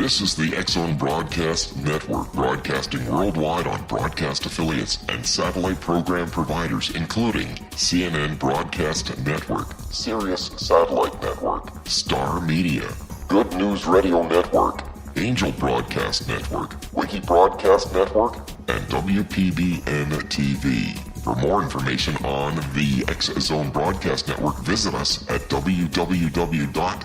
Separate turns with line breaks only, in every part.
This is the X-Zone Broadcast Network, broadcasting worldwide on broadcast affiliates and satellite program providers, including CNN Broadcast Network, Sirius Satellite Network, Star Media, Good News Radio Network, Angel Broadcast Network, Wiki Broadcast Network, and WPBN TV. For more information on the X-Zone Broadcast Network, visit us at www.xzbn.net.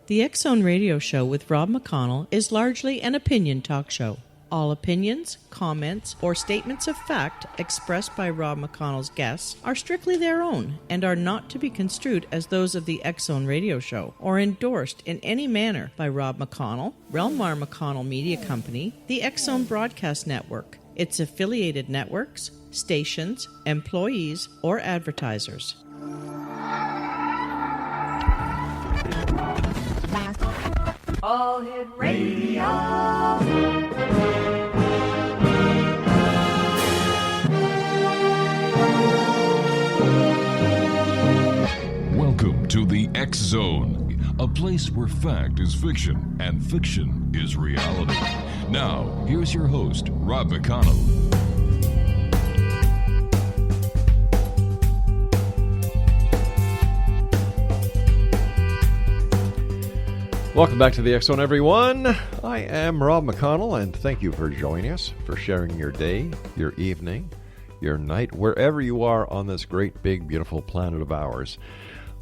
The X-Zone Radio Show with Rob McConnell is largely an opinion talk show. All opinions, comments, or statements of fact expressed by Rob McConnell's guests are strictly their own and are not to be construed as those of the X-Zone Radio Show or endorsed in any manner by Rob McConnell, Relmar McConnell Media Company, the X-Zone Broadcast Network, its affiliated networks, stations, employees, or advertisers.
All Hit Radio.
Welcome to the X-Zone, a place where fact is fiction and fiction is reality. Now, here's your host, Rob McConnell.
Welcome back to the X-Zone, everyone. I am Rob McConnell, and thank you for joining us, for sharing your day, your evening, your night, wherever you are on this great, big, beautiful planet of ours.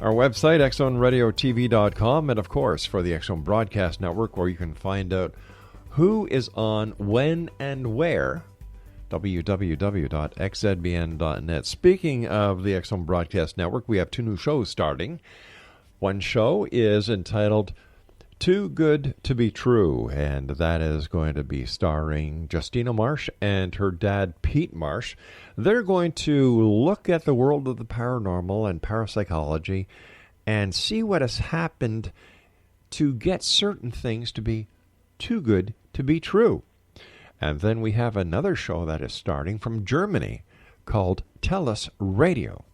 Our website, xzoneradiotv.com, and of course, for the X-Zone Broadcast Network, where you can find out who is on, when, and where, www.xzbn.net. Speaking of the X-Zone Broadcast Network, we have two new shows starting. One show is entitled Too Good to Be True, and that is going to be starring Justina Marsh and her dad, Pete Marsh. They're going to look at the world of the paranormal and parapsychology and see what has happened to get certain things to be too good to be true. And then we have another show that is starting from Germany called Tell Us Radio.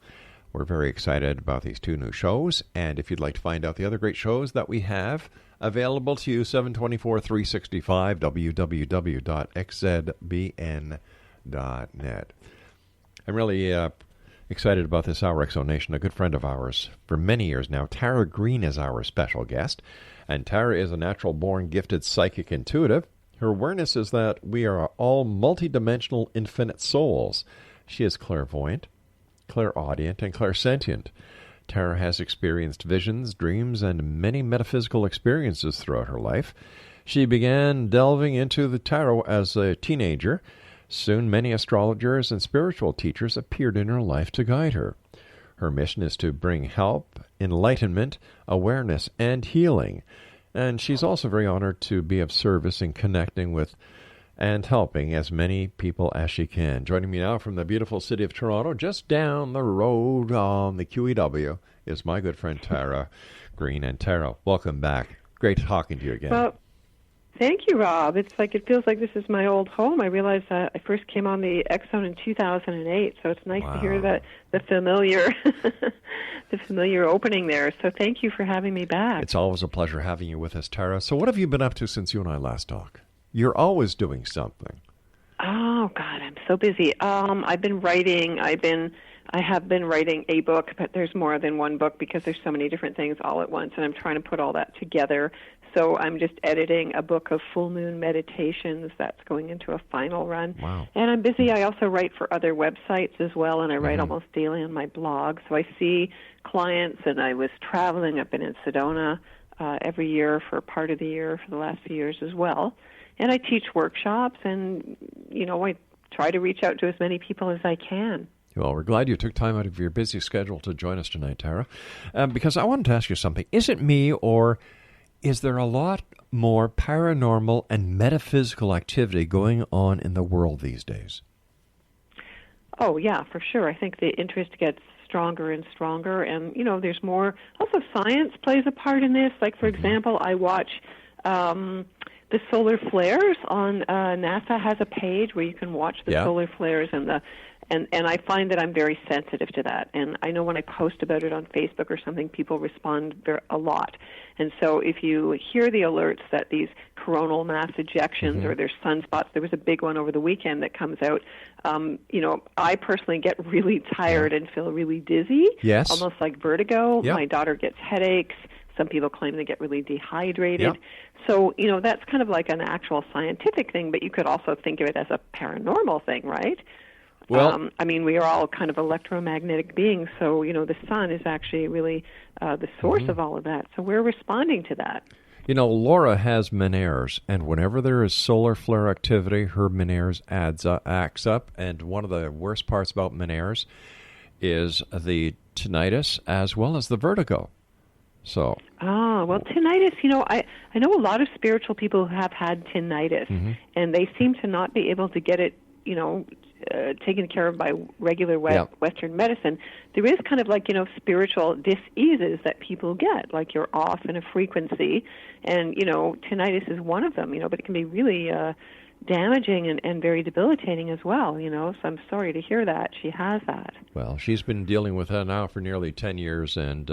We're very excited about these two new shows, and if you'd like to find out the other great shows that we have available to you 7/24/365, www.xzbn.net. I'm really excited about this hour, X-Zone Nation. A good friend of ours for many years now, Tara Greene, is our special guest, and Tara is a natural-born gifted psychic intuitive. Her awareness is that we are all multidimensional infinite souls. She is clairvoyant, clairaudient, and clairsentient. Tara has experienced visions, dreams, and many metaphysical experiences throughout her life. She began delving into the tarot as a teenager. Soon, many astrologers and spiritual teachers appeared in her life to guide her. Her mission is to bring help, enlightenment, awareness, and healing. And she's also very honored to be of service in connecting with and helping as many people as she can. Joining me now from the beautiful city of Toronto, just down the road on the QEW, is my good friend Tara Greene. And Tara, welcome back. Great talking to you again.
Well, thank you, Rob. It feels like this is my old home. I realized that I first came on the X-Zone in 2008, so it's nice to hear that the familiar the familiar opening there. So thank you for having me back.
It's always a pleasure having you with us, Tara. So what have you been up to since you and I last talked? You're always doing something.
Oh God, I'm so busy. I've been writing. I have been writing a book, but there's more than one book because there's so many different things all at once, and I'm trying to put all that together. So I'm just editing a book of full moon meditations that's going into a final run.
Wow.
And I'm busy. I also write for other websites as well, and I write almost daily on my blog. So I see clients, and I was traveling. I've been in Sedona every year for part of the year for the last few years as well. And I teach workshops, and, I try to reach out to as many people as I can.
Well, we're glad you took time out of your busy schedule to join us tonight, Tara, because I wanted to ask you something. Is it me, or is there a lot more paranormal and metaphysical activity going on in the world these days?
Oh, yeah, for sure. I think the interest gets stronger and stronger, and, there's more. Also, science plays a part in this. Like, for example, I watch the solar flares on NASA has a page where you can watch the solar flares and And I find that I'm very sensitive to that. And I know when I post about it on Facebook or something, people respond a lot. And so if you hear the alerts that these coronal mass ejections or there's sunspots, there was a big one over the weekend that comes out, I personally get really tired and feel really dizzy, almost like vertigo.
Yep.
My daughter gets headaches. Some people claim they get really dehydrated. Yep. So, that's kind of like an actual scientific thing, but you could also think of it as a paranormal thing, right?
Well,
we are all kind of electromagnetic beings, so, the sun is actually really the source of all of that. So we're responding to that.
Laura has Meniere's, and whenever there is solar flare activity, her Meniere's acts up, and one of the worst parts about Meniere's is the tinnitus as well as the vertigo. So.
Well, tinnitus, I know a lot of spiritual people who have had tinnitus, and they seem to not be able to get it, taken care of by regular Western medicine. There is kind of like, spiritual diseases that people get, like you're off in a frequency, and, tinnitus is one of them, but it can be really damaging and very debilitating as well, so I'm sorry to hear that she has that.
Well, she's been dealing with that now for nearly 10 years, and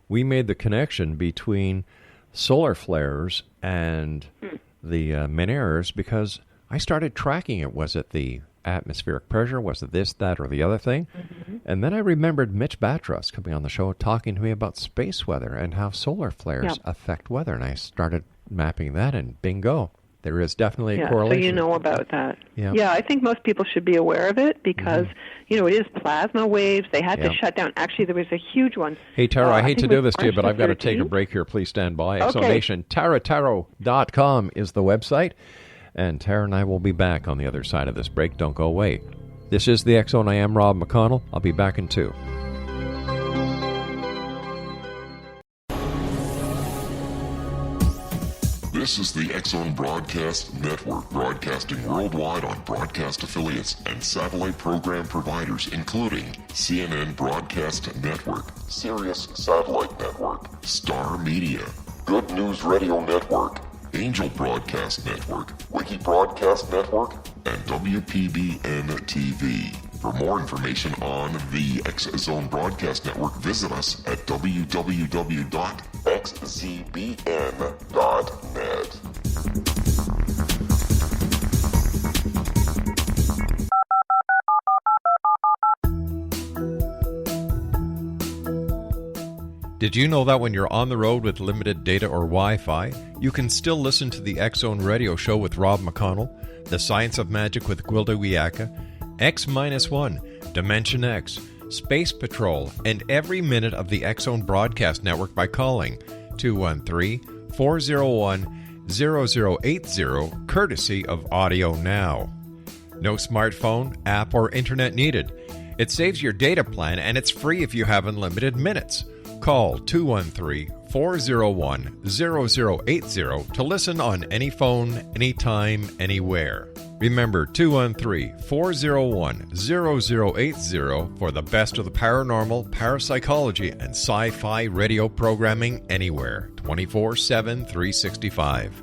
we made the connection between solar flares and the Meniere's because I started tracking it. Was it the atmospheric pressure? Was it this, that, or the other thing? And then I remembered Mitch Batros coming on the show talking to me about space weather and how solar flares affect weather. And I started mapping that, and bingo. There is definitely a correlation.
So you know about that. Yeah, I think most people should be aware of it because, it is plasma waves. They had to shut down. Actually, there was a huge one.
Hey, Tara, I hate to do this to you, but I've got to take a break here. Please stand by.
Okay.
Exonation. TaraTaro.com is the website. And Tara and I will be back on the other side of this break. Don't go away. This is the X Zone. I am Rob McConnell. I'll be back in 2.
This is the X Zone Broadcast Network, broadcasting worldwide on broadcast affiliates and satellite program providers, including CNN Broadcast Network, Sirius Satellite Network, Star Media, Good News Radio Network, Angel Broadcast Network, Wiki Broadcast Network, and WPBN TV. For more information on the X Zone Broadcast Network, visit us at www.xzbn.net.
Did you know that when you're on the road with limited data or Wi-Fi, you can still listen to the X Zone Radio Show with Rob McConnell, The Science of Magic with Gwilda Wiyaka, X-1, Dimension X, Space Patrol, and every minute of the X Zone Broadcast Network by calling 213-401-0080, courtesy of Audio Now. No smartphone, app, or internet needed. It saves your data plan, and it's free if you have unlimited minutes. Call 213-401-0080 to listen on any phone, anytime, anywhere. Remember 213-401-0080 for the best of the paranormal, parapsychology, and sci-fi radio programming anywhere, 24/7, 365.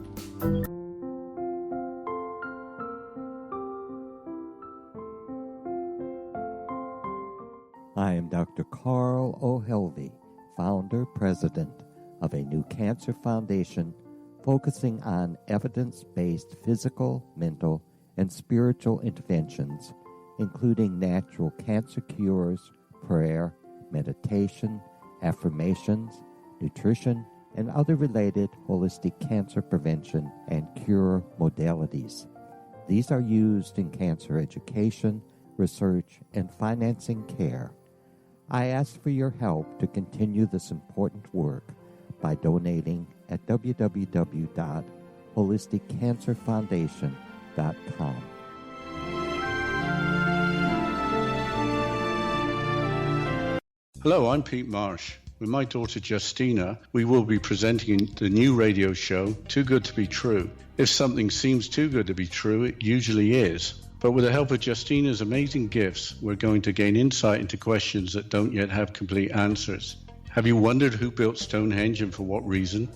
I am Dr. Carl O'Helvey, founder, president of a new cancer foundation focusing on evidence-based physical, mental, and spiritual interventions, including natural cancer cures, prayer, meditation, affirmations, nutrition, and other related holistic cancer prevention and cure modalities. These are used in cancer education, research, and financing care. I ask for your help to continue this important work by donating at www.holisticcancerfoundation.com.
Hello, I'm Pete Marsh. With my daughter Justina, we will be presenting the new radio show, Too Good to Be True. If something seems too good to be true, it usually is. But with the help of Justina's amazing gifts, we're going to gain insight into questions that don't yet have complete answers. Have you wondered who built Stonehenge and for what reason?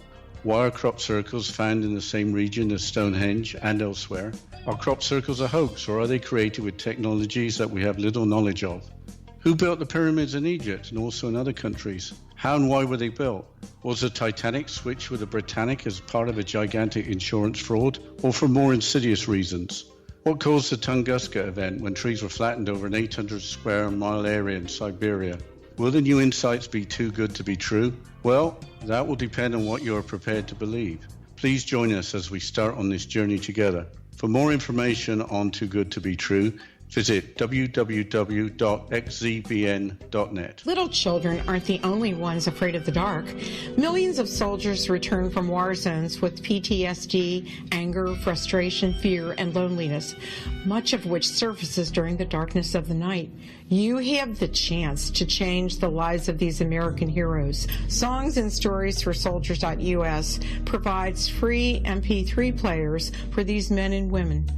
Why are crop circles found in the same region as Stonehenge and elsewhere? Are crop circles a hoax, or are they created with technologies that we have little knowledge of? Who built the pyramids in Egypt and also in other countries? How and why were they built? Was the Titanic switched with the Britannic as part of a gigantic insurance fraud, or for more insidious reasons? What caused the Tunguska event when trees were flattened over an 800 square mile area in Siberia? Will the new insights be too good to be true? Well, that will depend on what you are prepared to believe. Please join us as we start on this journey together. For more information on Too Good to Be True, visit www.xzbn.net.
Little children aren't the only ones afraid of the dark. Millions of soldiers return from war zones with PTSD, anger, frustration, fear, and loneliness, much of which surfaces during the darkness of the night. You have the chance to change the lives of these American heroes. Songs and Stories for Soldiers.us provides free MP3 players for these men and women.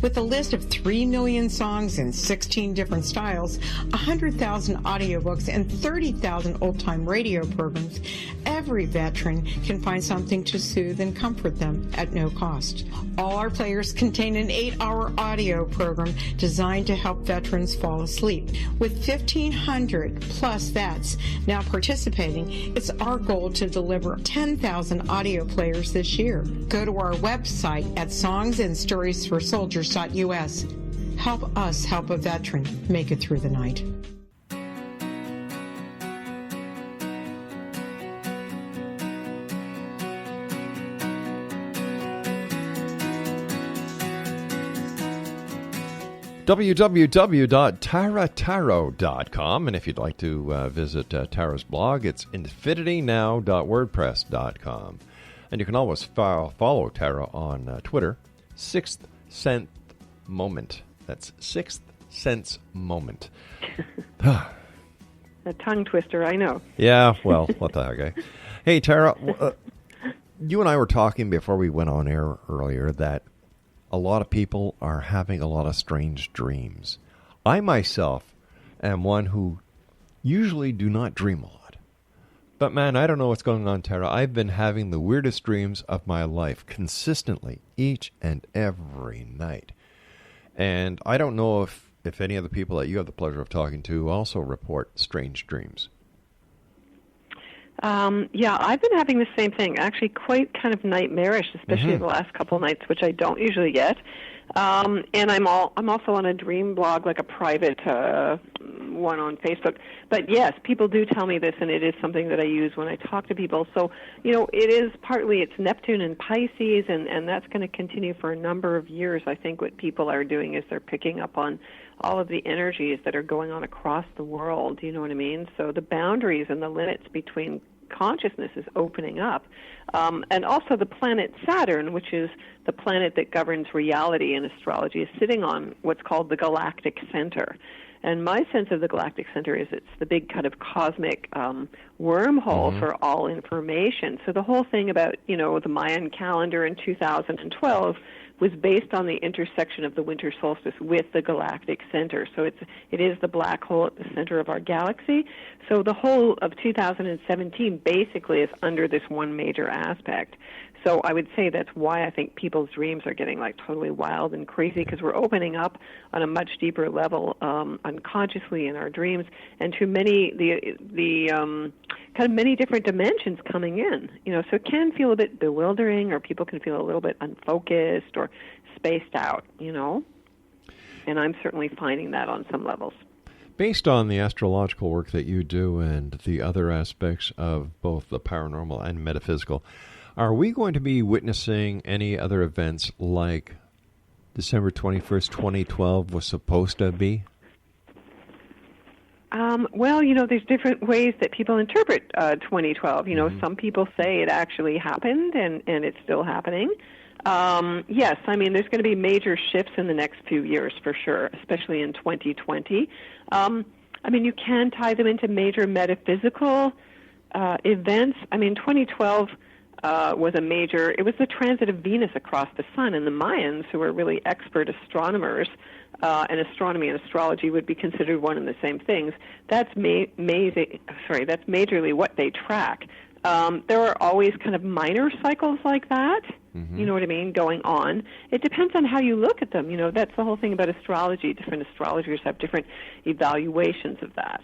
With a list of 3 million songs in 16 different styles, 100,000 audiobooks, and 30,000 old-time radio programs, every veteran can find something to soothe and comfort them at no cost. All our players contain an 8-hour audio program designed to help veterans fall asleep. With 1,500 plus vets now participating, it's our goal to deliver 10,000 audio players this year. Go to our website at songsandstoriesforsoldiers.us. Help us help a veteran make it through the night.
www.taratarot.com, and if you'd like to visit Tara's blog, it's infinitynow.wordpress.com. And you can always follow Tara on Twitter, Sixth Sense Moment. That's Sixth Sense Moment.
A tongue twister, I know.
Yeah, well, what the heck, eh? Hey, Tara, you and I were talking before we went on air earlier that a lot of people are having a lot of strange dreams. I myself am one who usually do not dream a lot. But man, I don't know what's going on, Tara. I've been having the weirdest dreams of my life consistently each and every night. And I don't know if any of the people that you have the pleasure of talking to also report strange dreams.
Yeah, I've been having the same thing, actually quite kind of nightmarish, especially the last couple of nights, which I don't usually get. And I'm also on a dream blog, like a private one on Facebook. But yes, people do tell me this, and it is something that I use when I talk to people. So, it is partly it's Neptune and Pisces, and that's going to continue for a number of years. I think what people are doing is they're picking up on all of the energies that are going on across the world, you know what I mean? So the boundaries and the limits between consciousness is opening up. And also the planet Saturn, which is the planet that governs reality in astrology, is sitting on what's called the galactic center. And my sense of the galactic center is it's the big kind of cosmic wormhole for all information. So the whole thing about, the Mayan calendar in 2012 was based on the intersection of the winter solstice with the galactic center. So it is the black hole at the center of our galaxy. So the whole of 2017 basically is under this one major aspect. So I would say that's why I think people's dreams are getting like totally wild and crazy, because we're opening up on a much deeper level unconsciously in our dreams, and to many kind of many different dimensions coming in. So it can feel a bit bewildering, or people can feel a little bit unfocused or spaced out. And I'm certainly finding that on some levels.
Based on the astrological work that you do and the other aspects of both the paranormal and metaphysical, are we going to be witnessing any other events like December 21st, 2012 was supposed to be?
Well, there's different ways that people interpret 2012. Some people say it actually happened and it's still happening. Yes, I mean, there's going to be major shifts in the next few years for sure, especially in 2020. I mean, you can tie them into major metaphysical events. I mean, 2012 was it was the transit of Venus across the sun, and the Mayans, who were really expert astronomers, and astronomy and astrology would be considered one and the same things. That's majorly what they track. There are always kind of minor cycles like that, you know what I mean, going on. It depends on how you look at them. You know, that's the whole thing about astrology. Different astrologers have different evaluations of that.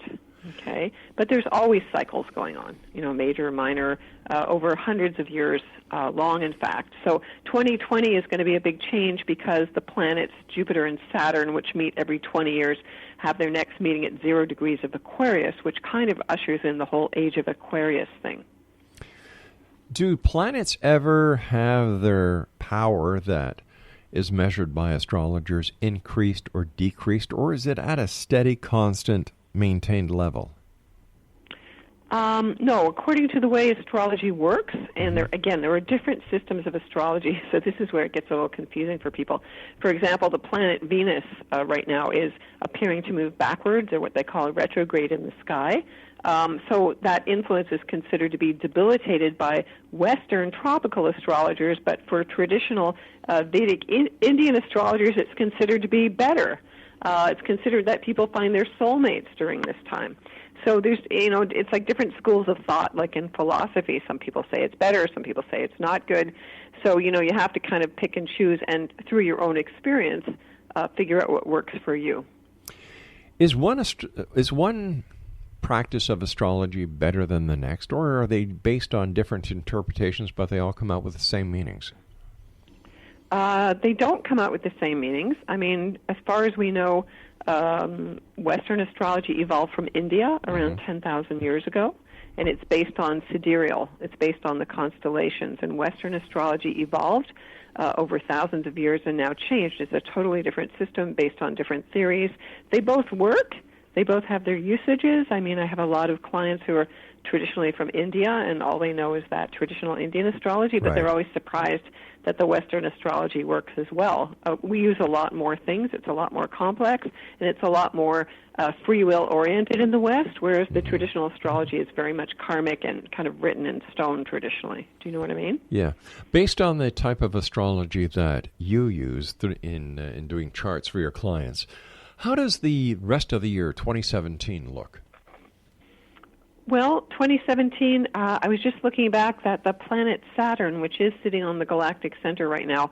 Okay, but there's always cycles going on, you know, major, minor, over hundreds of years long, in fact. So 2020 is going to be a big change because the planets Jupiter and Saturn, which meet every 20 years, have their next meeting at 0 degrees of Aquarius, which kind of ushers in the whole age of Aquarius thing.
Do planets ever have their power that is measured by astrologers increased or decreased, or is it at a steady, constant, maintained level?
No, according to the way astrology works, and there are different systems of astrology, so this is where it gets a little confusing for people. For example, the planet Venus right now is appearing to move backwards, or what they call a retrograde in the sky. So that influence is considered to be debilitated by Western tropical astrologers, but for traditional Vedic Indian astrologers, it's considered to be better. It's considered that people find their soulmates during this time. So there's, you know, it's like different schools of thought, like in philosophy. Some people say it's better, some people say it's not good. So, you know, you have to kind of pick and choose and through your own experience, figure out what works for you.
Is one practice of astrology better than the next, or are they based on different interpretations, but they all come out with the same meanings?
They don't come out with the same meanings. I mean, as far as we know, Western astrology evolved from India around 10,000 years ago, and it's based on sidereal. It's based on the constellations, and Western astrology evolved over thousands of years and now changed. It's a totally different system based on different theories. They both work. They both have their usages. I mean, I have a lot of clients who are traditionally from India, and all they know is that traditional Indian astrology, but they're always surprised that the Western astrology works as well. We use a lot more things. It's a lot more complex, and it's a lot more free will oriented in the West, whereas the traditional astrology is very much karmic and kind of written in stone traditionally. Do you know what I mean?
Yeah. Based on the type of astrology that you use in doing charts for your clients, how does the rest of the year, 2017, look?
Well, 2017, I was just looking back that the planet Saturn, which is sitting on the galactic center right now,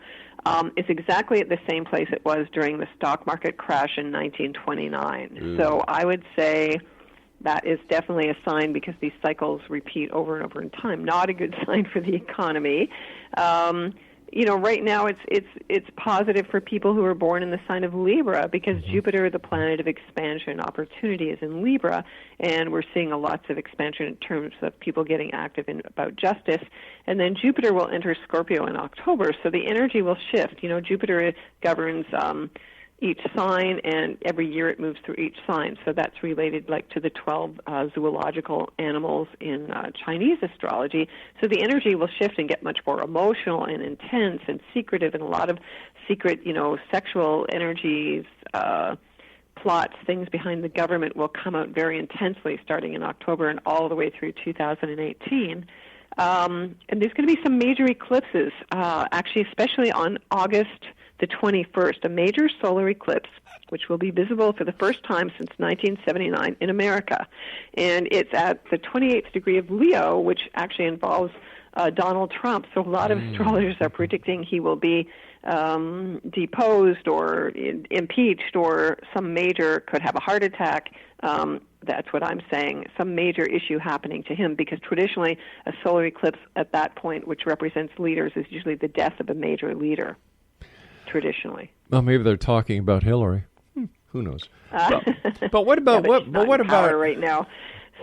is exactly at the same place it was during the stock market crash in 1929. So I would say that is definitely a sign, because these cycles repeat over and over in time. Not a good sign for the economy. You know, right now it's positive for people who are born in the sign of Libra, because Jupiter, the planet of expansion and opportunity, is in Libra, and we're seeing lots of expansion in terms of people getting active about justice. And then Jupiter will enter Scorpio in October, so the energy will shift. You know, Jupiter governs each sign, and every year it moves through each sign. So that's related like to the 12 zoological animals in Chinese astrology. So the energy will shift and get much more emotional and intense and secretive, and a lot of secret, you know, sexual energies, plots, things behind the government will come out very intensely starting in October and all the way through 2018. And there's going to be some major eclipses, actually, especially on August the 21st, a major solar eclipse, which will be visible for the first time since 1979 in America. And it's at the 28th degree of Leo, which actually involves Donald Trump. So a lot of astrologers are predicting he will be deposed or impeached, or some major, could have a heart attack. That's what I'm saying, some major issue happening to him, because traditionally a solar eclipse at that point, which represents leaders, is usually the death of a major leader, traditionally.
Well, maybe they're talking about Hillary. Who knows? But what about what about
power right now?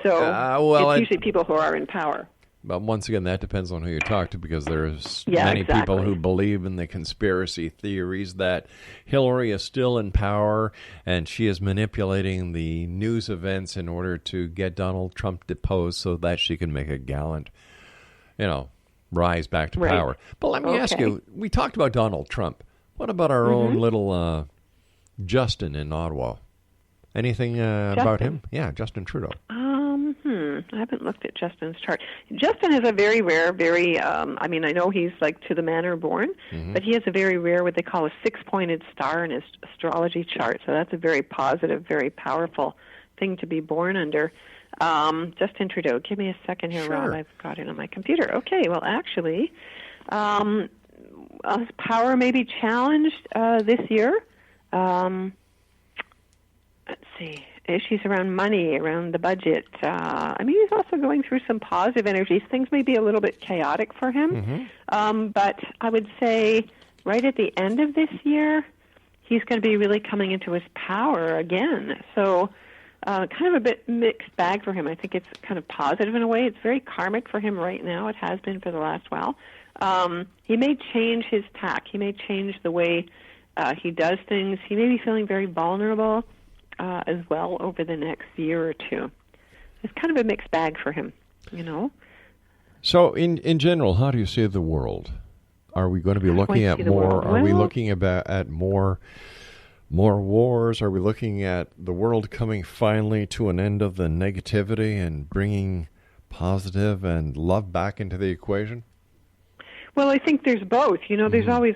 So it's usually people who are in power.
But once again, that depends on who you talk to, because there's many people who believe in the conspiracy theories that Hillary is still in power and she is manipulating the news events in order to get Donald Trump deposed so that she can make a gallant, rise back to power. But let me ask you, we talked about Donald Trump. What about our own little Justin in Ottawa? Anything about him? Yeah, Justin Trudeau.
I haven't looked at Justin's chart. Justin is a very rare, I know he's like to the manner born, but he has a very rare, what they call a six-pointed star in his astrology chart. So that's a very positive, very powerful thing to be born under. Justin Trudeau. Give me a second here,
Sure.
Rob. I've got it on my computer. Okay, well, actually, his power may be challenged this year. Let's see. Issues around money, around the budget. He's also going through some positive energies. Things may be a little bit chaotic for him. But I would say right at the end of this year, he's going to be really coming into his power again. So kind of a bit mixed bag for him. I think it's kind of positive in a way. It's very karmic for him right now. It has been for the last while. He may change his tack. He may change the way he does things. He may be feeling very vulnerable as well over the next year or two. It's kind of a mixed bag for him,
So in general, how do you see the world? Are we going to be looking at more? Are we looking at more wars? Are we looking at the world coming finally to an end of the negativity and bringing positive and love back into the equation?
Well, I think there's both. There's always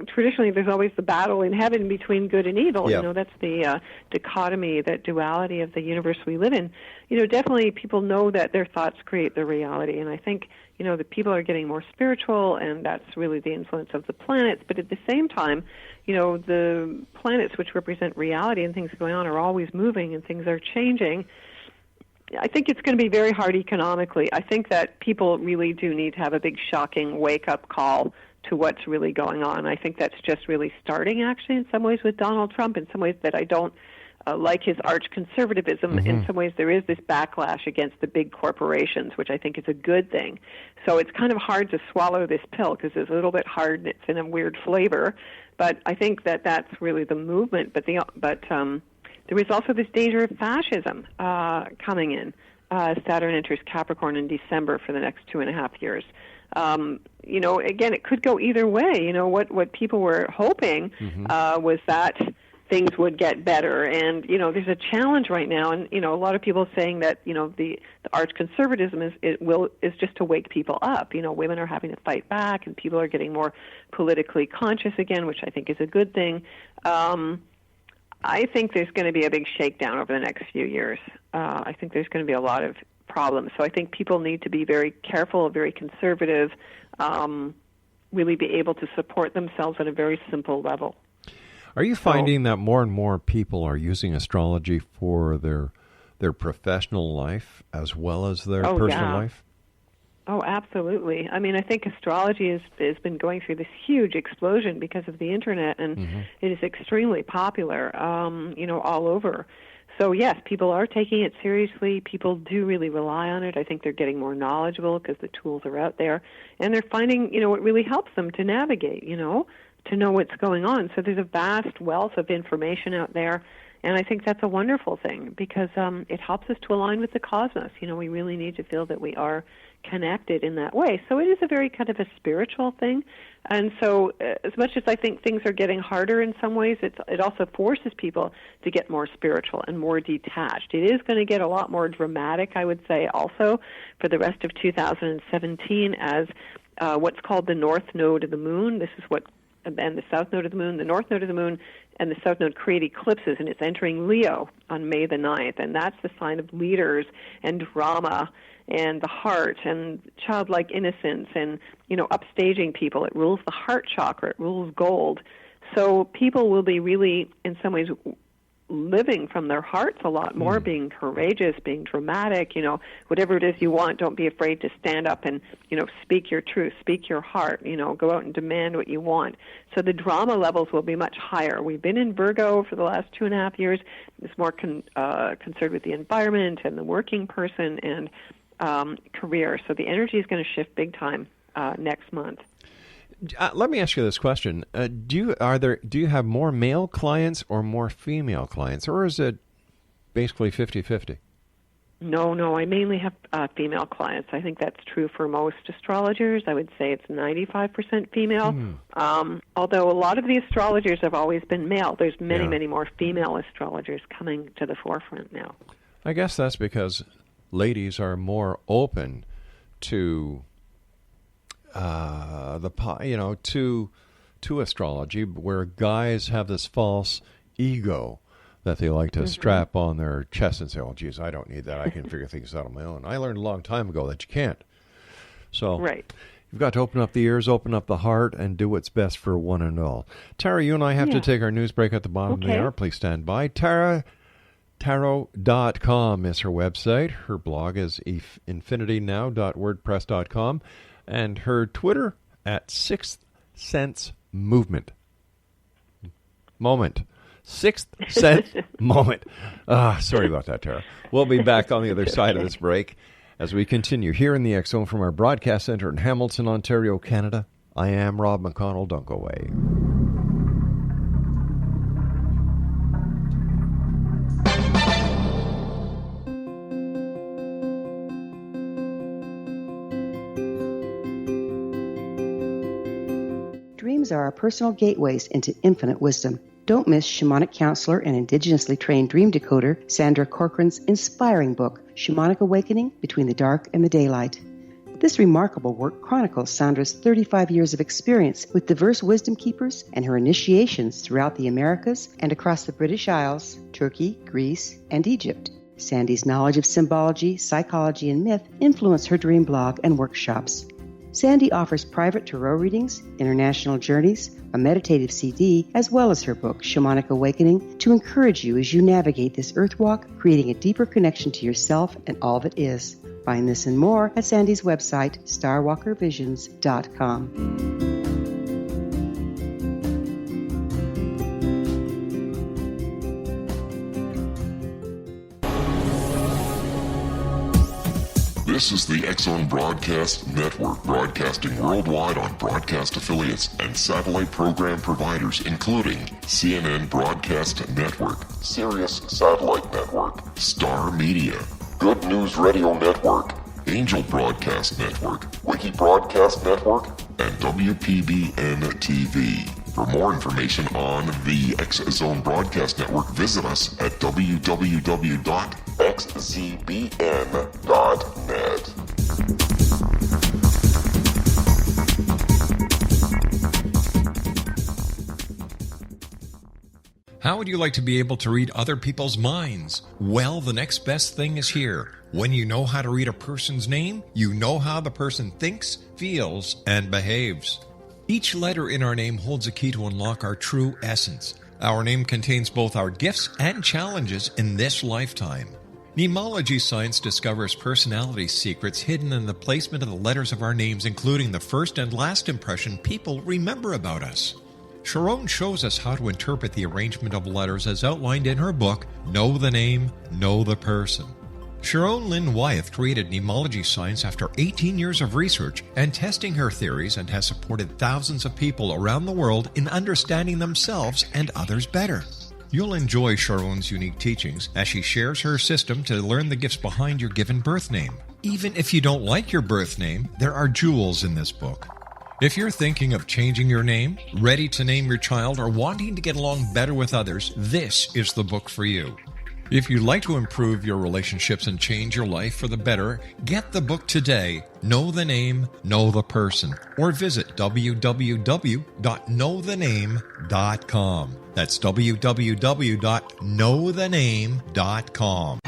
traditionally there's always the battle in heaven between good and evil.
Yep.
That's the dichotomy, that duality of the universe we live in. Definitely people know that their thoughts create their reality, and I think the people are getting more spiritual, and that's really the influence of the planets. But at the same time, the planets, which represent reality and things going on, are always moving and things are changing. I think it's going to be very hard economically. I think that people really do need to have a big shocking wake-up call to what's really going on. I think that's just really starting, actually, in some ways with Donald Trump, in some ways that I don't like his arch-conservatism. In some ways there is this backlash against the big corporations, which I think is a good thing. So it's kind of hard to swallow this pill because it's a little bit hard and it's in a weird flavor. But I think that that's really the movement. But there is also this danger of fascism coming in. Saturn enters Capricorn in December for the next 2.5 years. Again, it could go either way. What people were hoping was that things would get better. And, there's a challenge right now. And, a lot of people saying that, the arch-conservatism is just to wake people up. Women are having to fight back and people are getting more politically conscious again, which I think is a good thing. I think there's going to be a big shakedown over the next few years. I think there's going to be a lot of problems. So I think people need to be very careful, very conservative, really be able to support themselves at a very simple level.
Are you finding that more and more people are using astrology for their professional life as well as their personal life?
Oh, absolutely. I think astrology has been going through this huge explosion because of the Internet, and it is extremely popular, all over. So, yes, people are taking it seriously. People do really rely on it. I think they're getting more knowledgeable because the tools are out there, and they're finding, it really helps them to navigate, to know what's going on. So there's a vast wealth of information out there, and I think that's a wonderful thing because it helps us to align with the cosmos. We really need to feel that we are connected in that way. So it is a very kind of a spiritual thing. And so as much as I think things are getting harder in some ways, it also forces people to get more spiritual and more detached. It is going to get a lot more dramatic, I would say, also for the rest of 2017 as what's called the North Node of the Moon. This is and the South Node of the Moon, the North Node of the Moon, and the South Node create eclipses, and it's entering Leo on May the 9th, and that's the sign of leaders and drama and the heart and childlike innocence and, upstaging people. It rules the heart chakra. It rules gold. So people will be really, in some ways, living from their hearts a lot more, being courageous, being dramatic, whatever it is you want, don't be afraid to stand up and, speak your truth, speak your heart, go out and demand what you want. So the drama levels will be much higher. We've been in Virgo for the last 2.5 years. It's more concerned with the environment and the working person and career. So the energy is going to shift big time next month.
Let me ask you this question: Do you have more male clients or more female clients, or is it basically 50-50?
No. I mainly have female clients. I think that's true for most astrologers. I would say it's 95% female. Although a lot of the astrologers have always been male. There's many more female astrologers coming to the forefront now.
I guess that's because ladies are more open to to astrology, where guys have this false ego that they like to strap on their chest and say, oh, geez, I don't need that. I can figure things out on my own. I learned a long time ago that you can't. So you've got to open up the ears, open up the heart, and do what's best for one and all. Tara, you and I have to take our news break at the bottom of the hour. Please stand by. Tarot.com is her website. Her blog is infinitynow.wordpress.com. And her Twitter at Sixth Sense Movement. Sixth Sense Moment. Sorry about that, Tara. We'll be back on the other side of this break as we continue here in the X Zone from our broadcast center in Hamilton, Ontario, Canada. I am Rob McConnell. Don't go away.
Dreams are our personal gateways into infinite wisdom. Don't miss shamanic counselor and indigenously trained dream decoder Sandra Corcoran's inspiring book, Shamanic Awakening Between the Dark and the Daylight. This remarkable work chronicles Sandra's 35 years of experience with diverse wisdom keepers and her initiations throughout the Americas and across the British Isles, Turkey, Greece, and Egypt. Sandy's knowledge of symbology, psychology, and myth influence her dream blog and workshops. Sandy offers private tarot readings, international journeys, a meditative CD, as well as her book, Shamanic Awakening, to encourage you as you navigate this earth walk, creating a deeper connection to yourself and all that is. Find this and more at Sandy's website, starwalkervisions.com.
This is the X Zone Broadcast Network, broadcasting worldwide on broadcast affiliates and satellite program providers, including CNN Broadcast Network, Sirius Satellite Network, Star Media, Good News Radio Network, Angel Broadcast Network, Wiki Broadcast Network, and WPBN TV. For more information on the X Zone Broadcast Network, visit us at www.xzbn.net.
How would you like to be able to read other people's minds? Well, the next best thing is here. When you know how to read a person's name, you know how the person thinks, feels, and behaves. Each letter in our name holds a key to unlock our true essence. Our name contains both our gifts and challenges in this lifetime. Mnemology science discovers personality secrets hidden in the placement of the letters of our names, including the first and last impression people remember about us. Sharon shows us how to interpret the arrangement of letters as outlined in her book, Know the Name, Know the Person. Sharon Lynn Wyeth created mnemology science after 18 years of research and testing her theories, and has supported thousands of people around the world in understanding themselves and others better. You'll enjoy Sharon's unique teachings as she shares her system to learn the gifts behind your given birth name. Even if you don't like your birth name, there are jewels in this book. If you're thinking of changing your name, ready to name your child, or wanting to get along better with others, this is the book for you. If you'd like to improve your relationships and change your life for the better, get the book today, Know the Name, Know the Person, or visit www.knowthename.com. That's www.knowthename.com.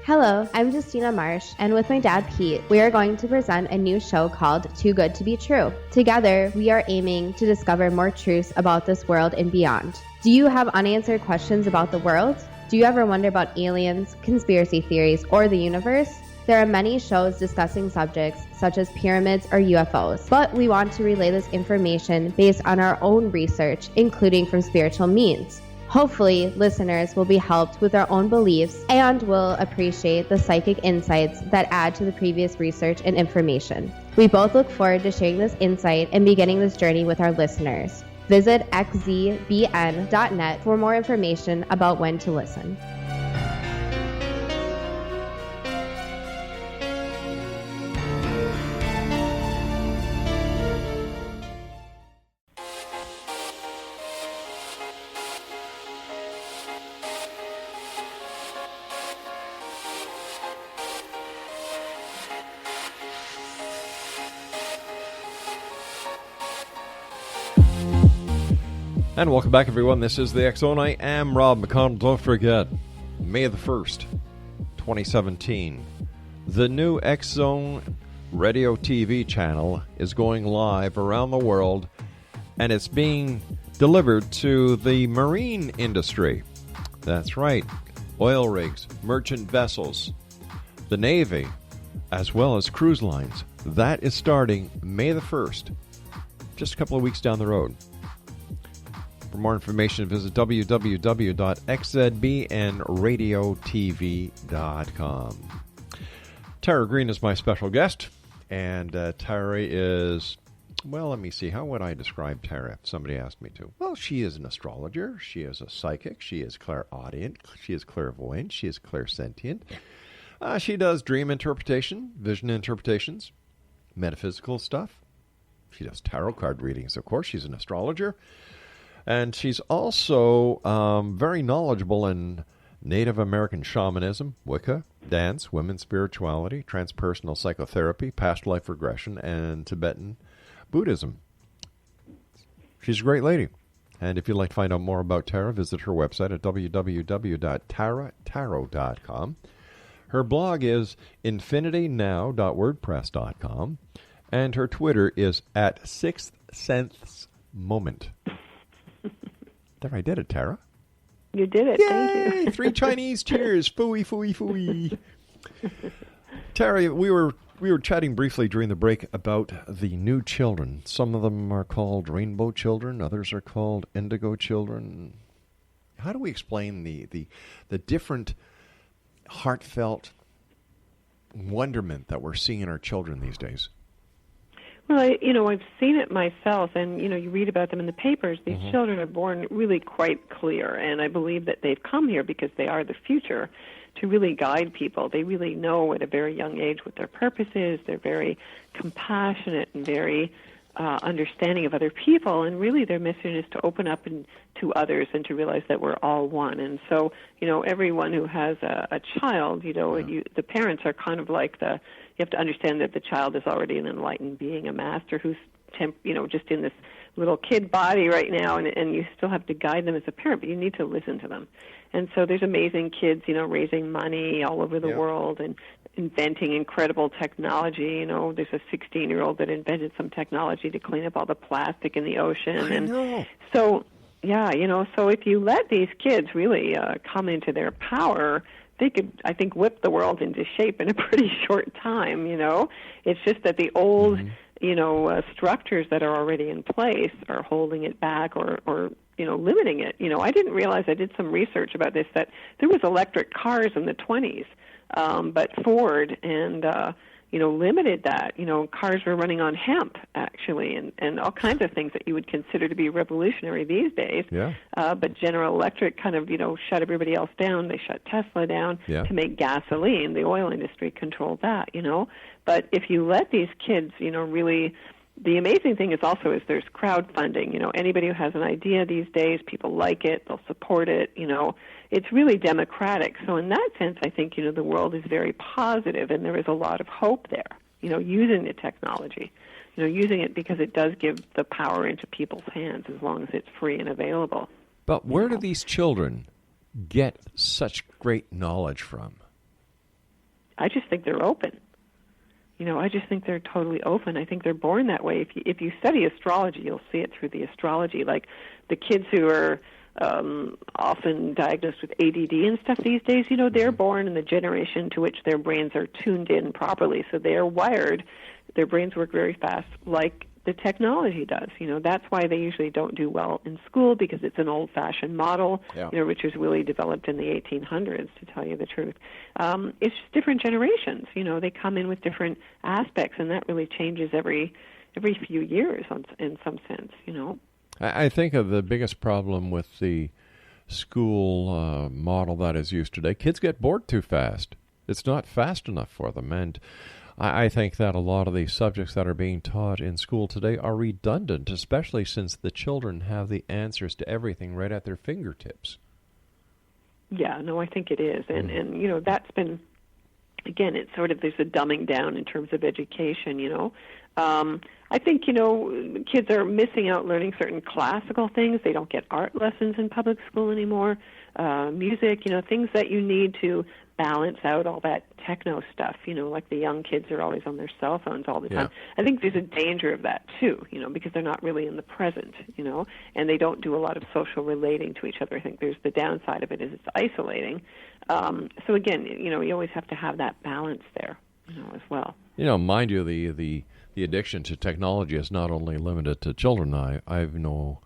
Hello, I'm Justina Marsh, and with my dad Pete, we are going to present a new show called Too Good to Be True. Together, we are aiming to discover more truths about this world and beyond. Do you have unanswered questions about the world? Do you ever wonder about aliens, conspiracy theories, or the universe? There are many shows discussing subjects such as pyramids or UFOs, but we want to relay this information based on our own research, including from spiritual means. Hopefully, listeners will be helped with their own beliefs and will appreciate the psychic insights that add to the previous research and information. We both look forward to sharing this insight and beginning this journey with our listeners. Visit xzbn.net for more information about when to listen.
And welcome back, everyone. This is the X Zone. I am Rob McConnell. Don't forget, May the 1st, 2017, the new X Zone radio TV channel is going live around the world, and it's being delivered to the marine industry. That's right. Oil rigs, merchant vessels, the Navy, as well as cruise lines. That is starting May the 1st, just a couple of weeks down the road. For more information, visit www.xzbnradiotv.com. Tara Greene is my special guest, and Tara is, well, let me see, how would I describe Tara if somebody asked me to? Well, she is an astrologer, she is a psychic, she is clairaudient, she is clairvoyant, she is clairsentient. She does dream interpretation, vision interpretations, metaphysical stuff. She does tarot card readings, of course. She's an astrologer. And she's also very knowledgeable in Native American shamanism, Wicca, dance, women's spirituality, transpersonal psychotherapy, past life regression, and Tibetan Buddhism. She's a great lady. And if you'd like to find out more about Tara, visit her website at www.taratarot.com. Her blog is infinitynow.wordpress.com. And her Twitter is at Sixth Sense Moment. There, I did it, Tara.
You did it.
Yay!
Thank you.
3 Chinese cheers. Fooey, fooey, fooey. Tara, we were chatting briefly during the break about the new children. Some of them are called rainbow children. Others are called indigo children. How do we explain the different heartfelt wonderment that we're seeing in our children these days?
Well, I've seen it myself, and, you read about them in the papers. These children are born really quite clear, and I believe that they've come here because they are the future to really guide people. They really know at a very young age what their purpose is. They're very compassionate and very understanding of other people, and really their mission is to open up to others and to realize that we're all one. And so, everyone who has a child, the parents are kind of like you have to understand that the child is already an enlightened being, a master who's, just in this little kid body right now, and you still have to guide them as a parent, but you need to listen to them. And so there's amazing kids, raising money all over the world and inventing incredible technology. There's a 16-year-old that invented some technology to clean up all the plastic in the ocean.
I know.
So, so if you let these kids really come into their power, they could, I think, whip the world into shape in a pretty short time, It's just that the old, structures that are already in place are holding it back or limiting it. I didn't realize, I did some research about this, that there was electric cars in the 20s, but Ford and, limited that. Cars were running on hemp, actually, and all kinds of things that you would consider to be revolutionary these days.
Yeah.
But General Electric kind of, shut everybody else down. They shut Tesla down to make gasoline. The oil industry controlled that, But if you let these kids, really... The amazing thing is also there's crowdfunding. Anybody who has an idea these days, people like it, they'll support it. It's really democratic. So in that sense, I think, the world is very positive, and there is a lot of hope there, using the technology, using it because it does give the power into people's hands as long as it's free and available.
But where do these children get such great knowledge from?
I just think they're open. I just think they're totally open. I think they're born that way. If you study astrology, you'll see it through the astrology. Like the kids who are often diagnosed with ADD and stuff these days, they're born in the generation to which their brains are tuned in properly. So they are wired. Their brains work very fast like the technology does. That's why they usually don't do well in school, because it's an old-fashioned model, which was really developed in the 1800s, to tell you the truth. It's just different generations. They come in with different aspects, and that really changes every few years in some sense,
I think of the biggest problem with the school model that is used today. Kids get bored too fast. It's not fast enough for them, and I think that a lot of the subjects that are being taught in school today are redundant, especially since the children have the answers to everything right at their fingertips.
Yeah, no, I think it is. And that's been again, it's sort of, there's a dumbing down in terms of education, I think, kids are missing out learning certain classical things. They don't get art lessons in public school anymore, music, things that you need to balance out all that techno stuff, like the young kids are always on their cell phones all the time. I think there's a danger of that too, because they're not really in the present, and they don't do a lot of social relating to each other. I think there's the downside of it is it's isolating. So again, you always have to have that balance there, as well.
Mind you, the addiction to technology is not only limited to children. I know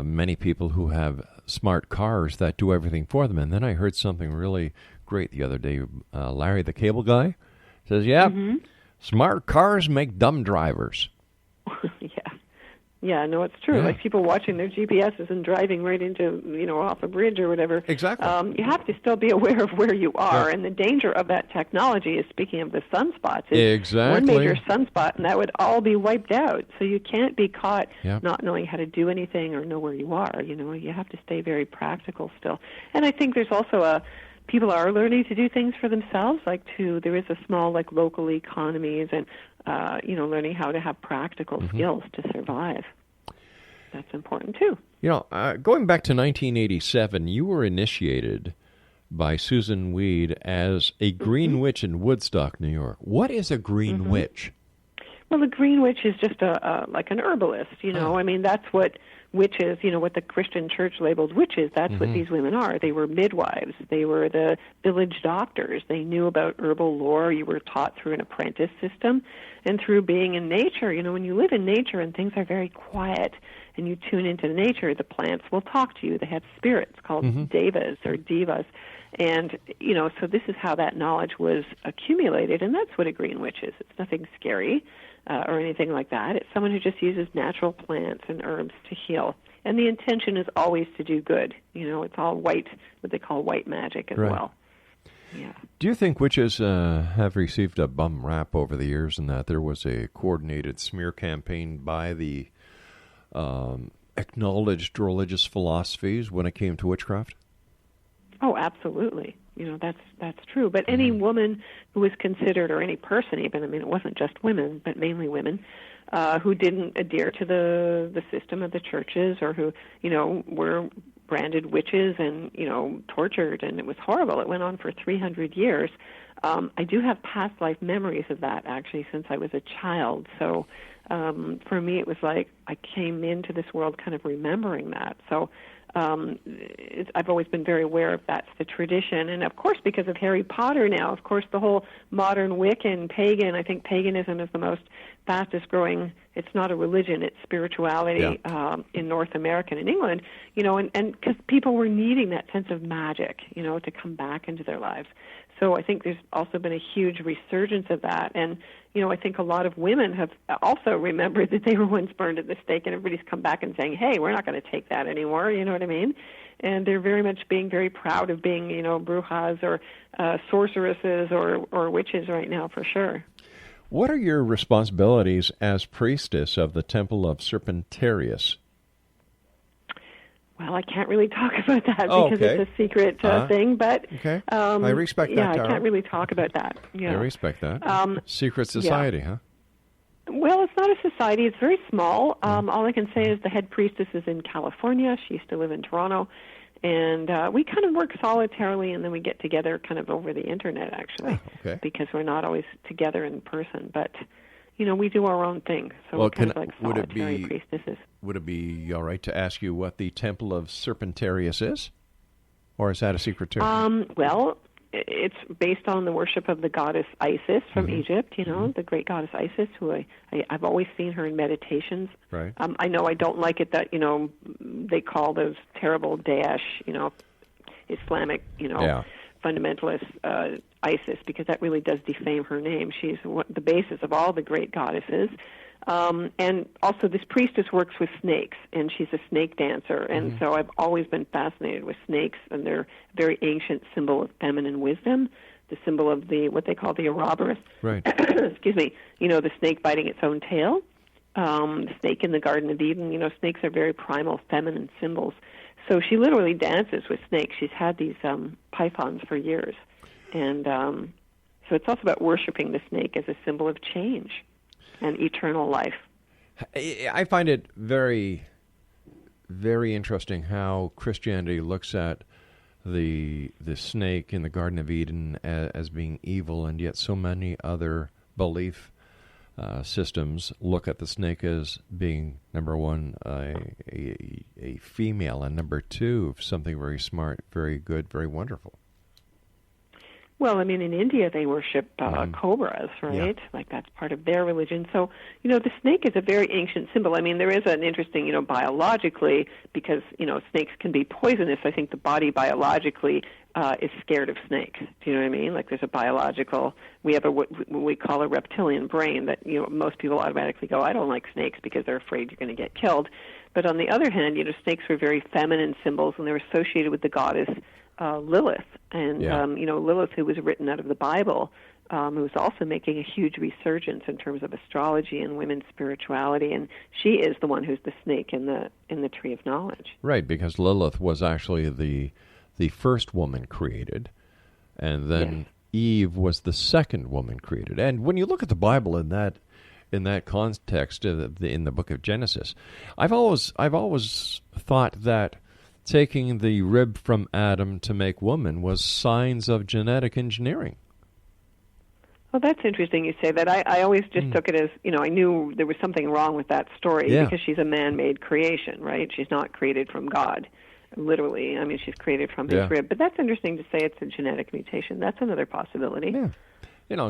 many people who have smart cars that do everything for them. And then I heard something really great the other day. Larry, the cable guy, says, smart cars make dumb drivers.
Yeah, no, it's true. Like people watching their GPSs and driving right into, off a bridge or whatever.
Exactly.
You have to still be aware of where you are. And the danger of that technology is, speaking of the sunspots, is one major sunspot, and that would all be wiped out. So you can't be caught not knowing how to do anything or know where you are. You have to stay very practical still. And I think there's also people are learning to do things for themselves, there is a small, local economies and, learning how to have practical skills to survive. That's important, too.
Going back to 1987, you were initiated by Susan Weed as a green witch in Woodstock, New York. What is a green witch?
Well, a green witch is just like an herbalist, I mean, that's what witches, what the Christian church labeled witches, that's what these women are. They were midwives. They were the village doctors. They knew about herbal lore. You were taught through an apprentice system and through being in nature. When you live in nature and things are very quiet and you tune into nature, the plants will talk to you. They have spirits called devas or divas. And, so this is how that knowledge was accumulated, and that's what a green witch is. It's nothing scary or anything like that. It's someone who just uses natural plants and herbs to heal. And the intention is always to do good. It's all white, what they call white magic as well. Yeah.
Do you think witches have received a bum rap over the years, and that there was a coordinated smear campaign by the acknowledged religious philosophies when it came to witchcraft?
Oh, absolutely. That's true. But any woman who was considered, or any person even, I mean, it wasn't just women, but mainly women, who didn't adhere to the system of the churches, or who, were branded witches and, tortured, and it was horrible. It went on for 300 years. I do have past life memories of that, actually, since I was a child. So for me, it was like I came into this world kind of remembering that. So I've always been very aware of that's the tradition. And, of course, because of Harry Potter now, of course, the whole modern Wiccan, pagan, I think paganism is the most fastest growing. It's not a religion, it's spirituality in North America and in England, and because people were needing that sense of magic, to come back into their lives. So I think there's also been a huge resurgence of that. And, I think a lot of women have also remembered that they were once burned at the stake, and everybody's come back and saying, hey, we're not going to take that anymore, you know what I mean? And they're very much being very proud of being, brujas or sorceresses or witches right now, for sure.
What are your responsibilities as priestess of the Temple of Serpentarius?
Well, I can't really talk about that because it's a secret thing, but
I respect that,
yeah,
Tara.
I can't really talk about that. Yeah.
I respect that. Secret society, huh?
Well, it's not a society. It's very small. All I can say is the head priestess is in California. She used to live in Toronto. And we kind of work solitarily, and then we get together kind of over the Internet, actually, because we're not always together in person. But, we do our own thing. So we're kind of like solitary priestesses.
Would it be all right to ask you what the Temple of Serpentarius is? Or is that a secret too?
Well, it's based on the worship of the goddess Isis from Egypt, the great goddess Isis, who I've always seen her in meditations.
Right.
I know I don't like it that, they call those terrible Daesh, Islamic, fundamentalist Isis, because that really does defame her name. She's the basis of all the great goddesses. And also this priestess works with snakes, and she's a snake dancer. And so I've always been fascinated with snakes, and they're a very ancient symbol of feminine wisdom, the symbol of what they call the Ouroboros.
Right.
Excuse me. The snake biting its own tail, the snake in the Garden of Eden. Snakes are very primal, feminine symbols. So she literally dances with snakes. She's had these pythons for years. And So it's also about worshiping the snake as a symbol of change and eternal life.
I find it very, very interesting how Christianity looks at the snake in the Garden of Eden as being evil, and yet so many other belief systems look at the snake as being, number one, a female, and number two, something very smart, very good, very wonderful.
Well, I mean, in India they worship cobras, right?
Yeah.
Like that's part of their religion. So, the snake is a very ancient symbol. I mean, there is an interesting, biologically, because, snakes can be poisonous. I think the body biologically is scared of snakes. Do you know what I mean? Like there's a biological, we have what we call a reptilian brain that, most people automatically go, I don't like snakes because they're afraid you're going to get killed. But on the other hand, snakes were very feminine symbols, and they were associated with the goddess Lilith. And, Lilith, who was written out of the Bible, who was also making a huge resurgence in terms of astrology and women's spirituality, and she is the one who's the snake in the tree of knowledge.
Right, because Lilith was actually the first woman created, and then Eve was the second woman created. And when you look at the Bible in that context, in the book of Genesis, I've always thought that taking the rib from Adam to make woman was signs of genetic engineering.
Well, that's interesting you say that. I always just took it as, I knew there was something wrong with that story because she's a man-made creation, right? She's not created from God, literally. I mean, she's created from his rib. But that's interesting to say it's a genetic mutation. That's another possibility.
Yeah.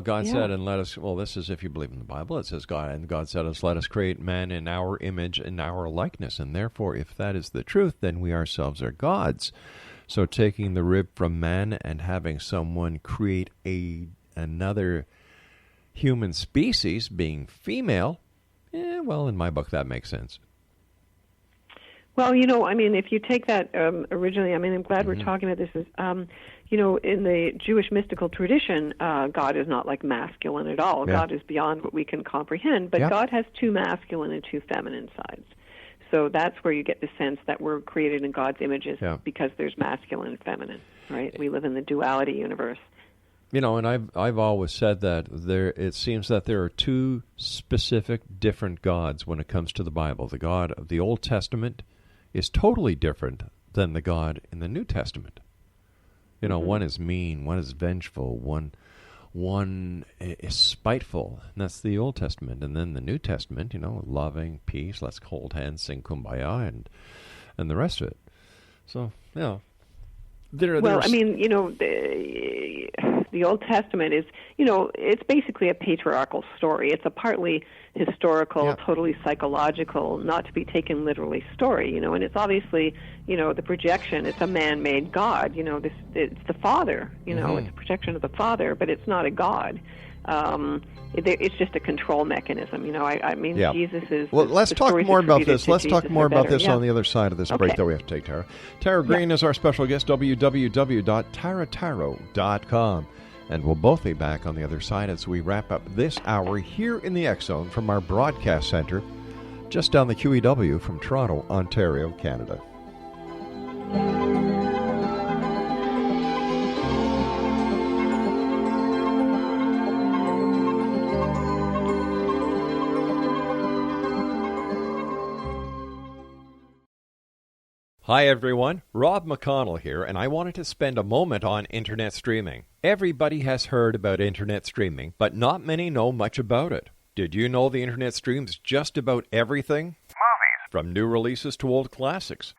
God said, and let us, this is if you believe in the Bible, it says God said us, let us create man in our image and our likeness. And therefore, if that is the truth, then we ourselves are gods. So taking the rib from man and having someone create another human species being female, in my book, that makes sense.
Well, if you take that originally, I'm glad we're talking about this. In the Jewish mystical tradition, God is not like masculine at all.
Yeah.
God is beyond what we can comprehend, but God has two masculine and two feminine sides. So that's where you get the sense that we're created in God's images because there's masculine and feminine, right? We live in the duality universe.
And I've always said that it seems that there are two specific different gods when it comes to the Bible. The God of the Old Testament is totally different than the God in the New Testament. One is mean, one is vengeful, one is spiteful, and that's the Old Testament. And then the New Testament, loving, peace, let's hold hands, sing Kumbaya, and the rest of it. So,
the Old Testament is, it's basically a patriarchal story. It's a partly historical, totally psychological, not to be taken literally story, and it's obviously, the projection, it's a man-made God, it's the Father, it's a projection of the Father, but it's not a God. It's just a control mechanism, Jesus is...
Well, let's talk more about this. Let's talk more about this on the other side of this break that we have to take, Tara. Tara Greene is our special guest, www.tarataro.com. And we'll both be back on the other side as we wrap up this hour here in the X Zone from our broadcast center just down the QEW from Toronto, Ontario, Canada. Hi everyone, Rob McConnell here, and I wanted to spend a moment on internet streaming. Everybody has heard about internet streaming, but not many know much about it. Did you know the internet streams just about everything?
Movies.
From new releases to old classics.
TV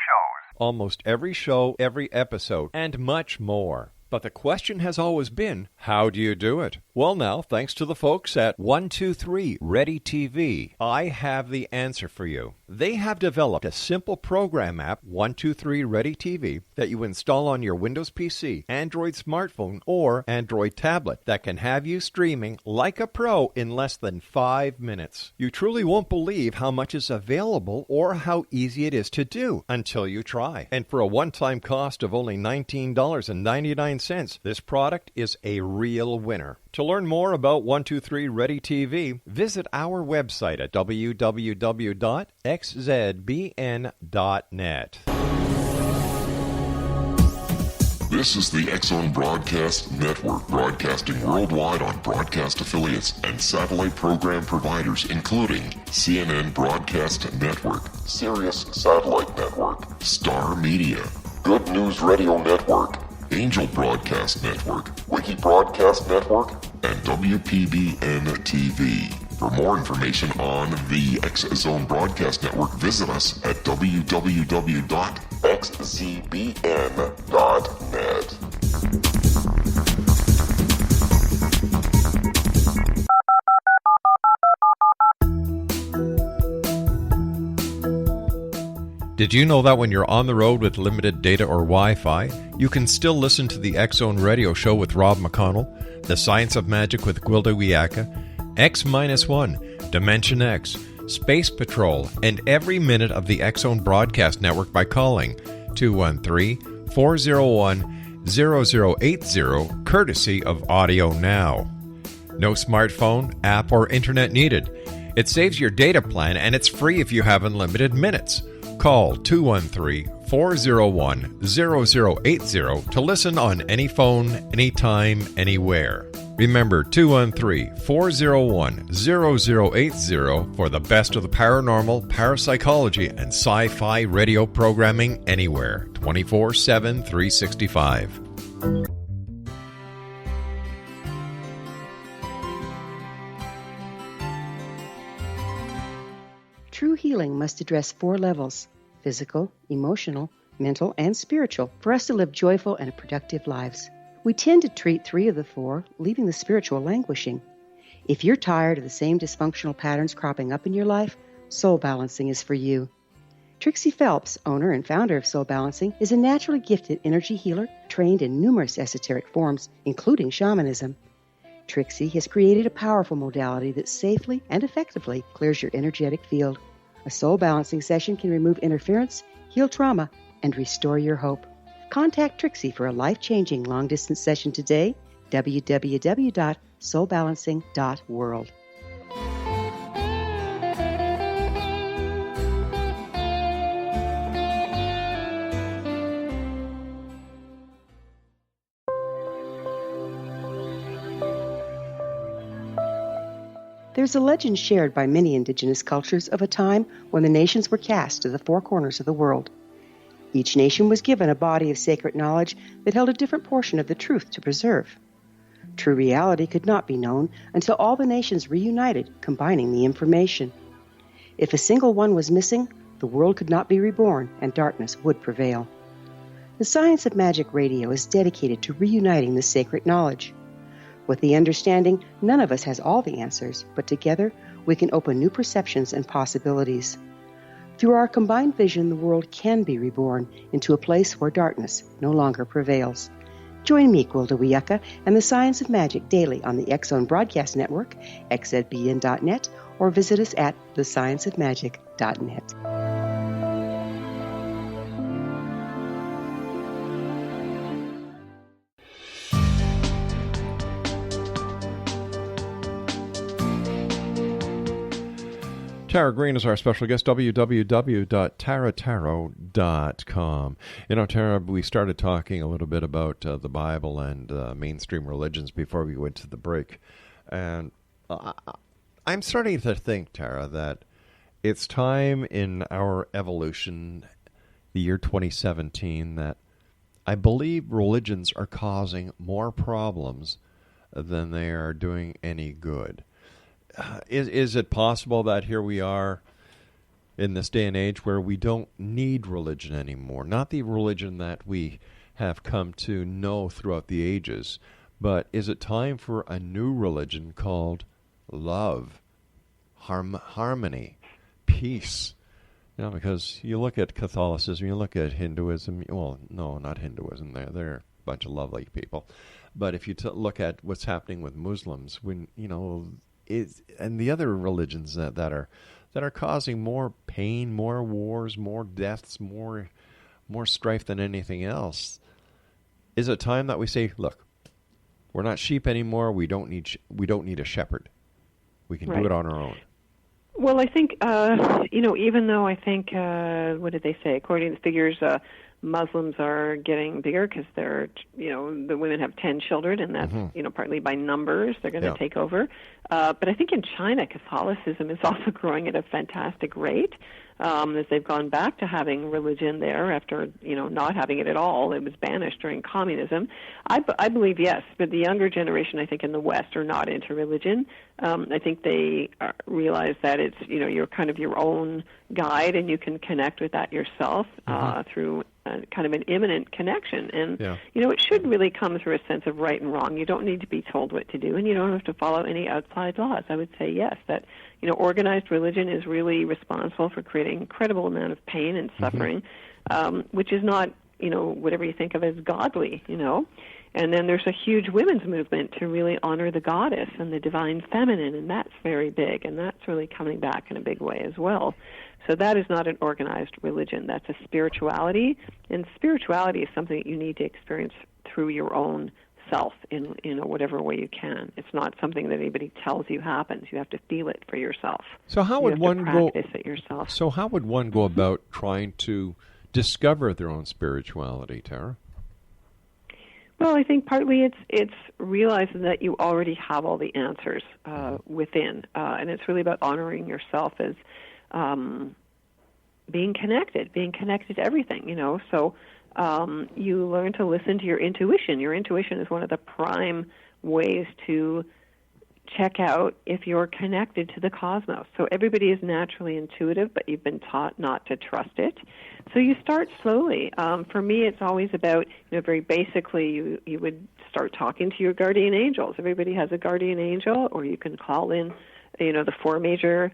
shows.
Almost every show, every episode, and much more. But the question has always been, how do you do it? Well now, thanks to the folks at 123 Ready TV, I have the answer for you. They have developed a simple program app, 123 Ready TV, that you install on your Windows PC, Android smartphone, or Android tablet that can have you streaming like a pro in less than 5 minutes. You truly won't believe how much is available or how easy it is to do until you try. And for a one-time cost of only $19.99, this product is a real winner. To learn more about 123 Ready TV, visit our website at www.xzbn.net.
This is the X-Zone Broadcast Network, broadcasting worldwide on broadcast affiliates and satellite program providers, including CNN Broadcast Network, Sirius Satellite Network, Star Media, Good News Radio Network, Angel Broadcast Network, Wiki Broadcast Network, and WPBN TV. For more information on the X-Zone Broadcast Network, visit us at www.xzbn.net.
Did you know that when you're on the road with limited data or Wi-Fi, you can still listen to the X-Zone Radio Show with Rob McConnell, The Science of Magic with Gwilda Wiyaka, X-1, Dimension X, Space Patrol, and every minute of the X-Zone Broadcast Network by calling 213-401-0080, courtesy of Audio Now. No smartphone, app, or internet needed. It saves your data plan, and it's free if you have unlimited minutes. Call 213-401-0080 to listen on any phone, anytime, anywhere. Remember, 213-401-0080 for the best of the paranormal, parapsychology, and sci-fi radio programming anywhere, 24/7, 365.
True healing must address 4 levels: physical, emotional, mental, and spiritual, for us to live joyful and productive lives. We tend to treat 3 of the 4, leaving the spiritual languishing. If you're tired of the same dysfunctional patterns cropping up in your life, Soul Balancing is for you. Trixie Phelps, owner and founder of Soul Balancing, is a naturally gifted energy healer trained in numerous esoteric forms, including shamanism. Trixie has created a powerful modality that safely and effectively clears your energetic field. A Soul Balancing session can remove interference, heal trauma, and restore your hope. Contact Trixie for a life-changing long-distance session today, www.soulbalancing.world. There's a legend shared by many indigenous cultures of a time when the nations were cast to the 4 corners of the world. Each nation was given a body of sacred knowledge that held a different portion of the truth to preserve. True reality could not be known until all the nations reunited, combining the information. If a single one was missing, the world could not be reborn and darkness would prevail. The Science of Magic Radio is dedicated to reuniting the sacred knowledge. With the understanding, none of us has all the answers, but together we can open new perceptions and possibilities. Through our combined vision, the world can be reborn into a place where darkness no longer prevails. Join me, Gwilda Wiyaka, and the Science of Magic daily on the X-Zone Broadcast Network, xzbn.net, or visit us at thescienceofmagic.net.
Tara Greene is our special guest, www.taratarot.com. You know, Tara, we started talking a little bit about the Bible and mainstream religions before we went to the break. And I'm starting to think, Tara, that it's time in our evolution, the year 2017, that I believe religions are causing more problems than they are doing any good. Is it possible that here we are in this day and age where we don't need religion anymore? Not the religion that we have come to know throughout the ages, but is it time for a new religion called love, harmony, peace? You know, because you look at Catholicism, you look at Hinduism. Well, no, not Hinduism. They're a bunch of lovely people. But if you look at what's happening with Muslims, when and the other religions that are causing more pain, more wars, more deaths, more strife than anything else, is it time that we say, look, we're not sheep anymore. We don't need a shepherd. We can do it on our own.
Well, I think even though I think what did they say? According to the figures, Muslims are getting bigger because they're, the women have 10 children, and that's, partly by numbers. They're going to take over. But I think in China, Catholicism is also growing at a fantastic rate, as they've gone back to having religion there after, not having it at all. It was banished during communism. I believe, yes, but the younger generation, I think, in the West are not into religion. I think they realize that it's, you're kind of your own guide, and you can connect with that yourself through kind of an immanent connection. And, it should really come through a sense of right and wrong. You don't need to be told what to do, and you don't have to follow any outside laws. I would say, yes, that, organized religion is really responsible for creating an incredible amount of pain and suffering, which is not, whatever you think of as godly, And then there's a huge women's movement to really honor the goddess and the divine feminine, and that's very big, and that's really coming back in a big way as well. So that is not an organized religion. That's a spirituality, and spirituality is something that you need to experience through your own self in whatever way you can. It's not something that anybody tells you happens. You have to feel it for yourself.
So how would one
practice it yourself.
So how would one go about trying to discover their own spirituality, Tara?
Well, I think partly it's realizing that you already have all the answers within, and it's really about honoring yourself as being connected to everything, So you learn to listen to your intuition. Your intuition is one of the prime ways to check out if you're connected to the cosmos. So everybody is naturally intuitive, but you've been taught not to trust it. So you start slowly. For me, it's always about, very basically, you would start talking to your guardian angels. Everybody has a guardian angel, or you can call in, the four major